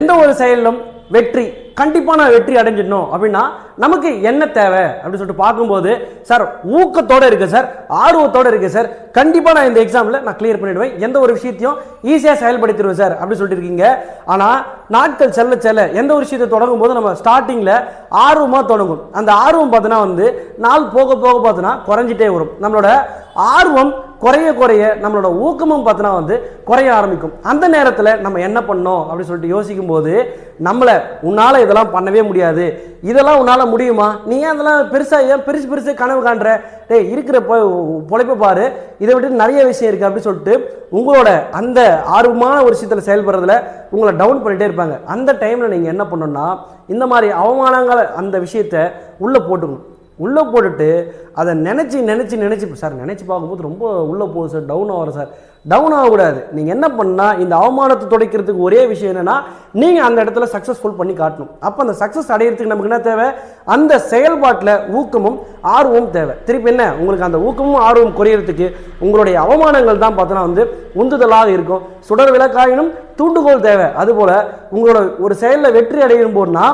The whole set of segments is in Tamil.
எந்த ஒரு செயலிலும் வெற்றி கண்டிப்பாக நான் வெற்றி அடைஞ்சிடணும் அப்படின்னா நமக்கு என்ன தேவை அப்படின்னு சொல்லிட்டு பார்க்கும்போது சார் ஊக்கத்தோடு இருக்குது சார், ஆர்வத்தோடு இருக்குது சார், கண்டிப்பாக நான் இந்த எக்ஸாமில் நான் கிளியர் பண்ணிவிடுவேன், எந்த ஒரு விஷயத்தையும் ஈஸியாக செயல்படுத்திடுவேன் சார் அப்படின்னு சொல்லிட்டு இருக்கீங்க. ஆனால் நாட்கள் செல்ல செல்ல எந்த ஒரு விஷயத்தை தொடங்கும் போது நம்ம ஸ்டார்டிங்கில் ஆர்வமாக தொடங்கும். அந்த ஆர்வம் பார்த்தீங்கன்னா நாள் போக போக பார்த்தீங்கன்னா குறைஞ்சிட்டே வரும். நம்மளோட ஆர்வம் குறைய குறைய நம்மளோட ஊக்கமும் பார்த்தீங்கன்னா குறைய ஆரம்பிக்கும். அந்த நேரத்தில் நம்ம என்ன பண்ணோம் அப்படின்னு சொல்லிட்டு யோசிக்கும் போது நம்மளை உன்னால் இதெல்லாம் பண்ணவே முடியாது, இதெல்லாம் உன்னால் முடியுமா, நீ ஏன் அதெல்லாம் ஏன் பெருசு கனவு காண்ற, இருக்கிற பொழைப்பை பாரு, இதை விட்டு நிறைய விஷயம் இருக்குது அப்படின்னு சொல்லிட்டு உங்களோட அந்த ஆர்வமான ஒரு விஷயத்தில் செயல்படுறதுல உங்களை டவுன் பண்ணிகிட்டே இருப்பாங்க. அந்த டைமில் நீங்கள் என்ன பண்ணணும்னா இந்த மாதிரி அவமானங்கள் அந்த விஷயத்தை உள்ளே போட்டுக்கணும். உள்ளே போட்டுட்டு அதை நினச்சி சார் நினச்சி பார்க்கும்போது ரொம்ப உள்ளே போகுது சார், டவுன் ஆகிறோம் சார், டவுன் ஆகக்கூடாது. நீங்கள் என்ன பண்ணால் இந்த அவமானத்தை துடைக்கிறதுக்கு ஒரே விஷயம் என்னென்னா நீங்கள் அந்த இடத்துல சக்ஸஸ்ஃபுல் பண்ணி காட்டணும். அப்போ அந்த சக்ஸஸ் அடையிறதுக்கு நமக்கு என்ன தேவை, அந்த செயல்பாட்டில் ஊக்கமும் ஆர்வமும் தேவை. திருப்பி என்ன உங்களுக்கு அந்த ஊக்கமும் ஆர்வம் குறையிறதுக்கு உங்களுடைய அவமானங்கள் தான் பார்த்தோன்னா உந்துதலாக இருக்கும். சுடர் விளக்காயினும் தூண்டுகோல் தேவை. அதுபோல் உங்களோட ஒரு செயலில் வெற்றி அடையும் போதுனா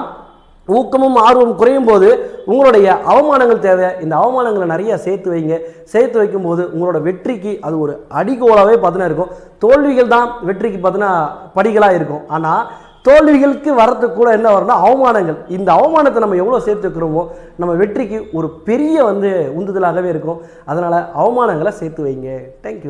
ஊக்கமும் ஆர்வம் குறையும் போது உங்களுடைய அவமானங்கள் தேவை. இந்த அவமானங்களை நிறைய சேர்த்து வைக்கும்போது உங்களோட வெற்றிக்கு அது ஒரு அடிகோலாகவே பார்த்தீங்கன்னா இருக்கும். தோல்விகள் தான் வெற்றிக்கு பார்த்தீங்கன்னா படிகளாக இருக்கும். ஆனால் தோல்விகளுக்கு வரத்துக்கு கூட என்ன வரும்னா அவமானங்கள். இந்த அவமானத்தை நம்ம எவ்வளோ சேர்த்து வைக்கிறோமோ நம்ம வெற்றிக்கு ஒரு பெரிய உந்துதலாகவே இருக்கும். அதனால் அவமானங்களை சேர்த்து வைங்க. தேங்க்யூ.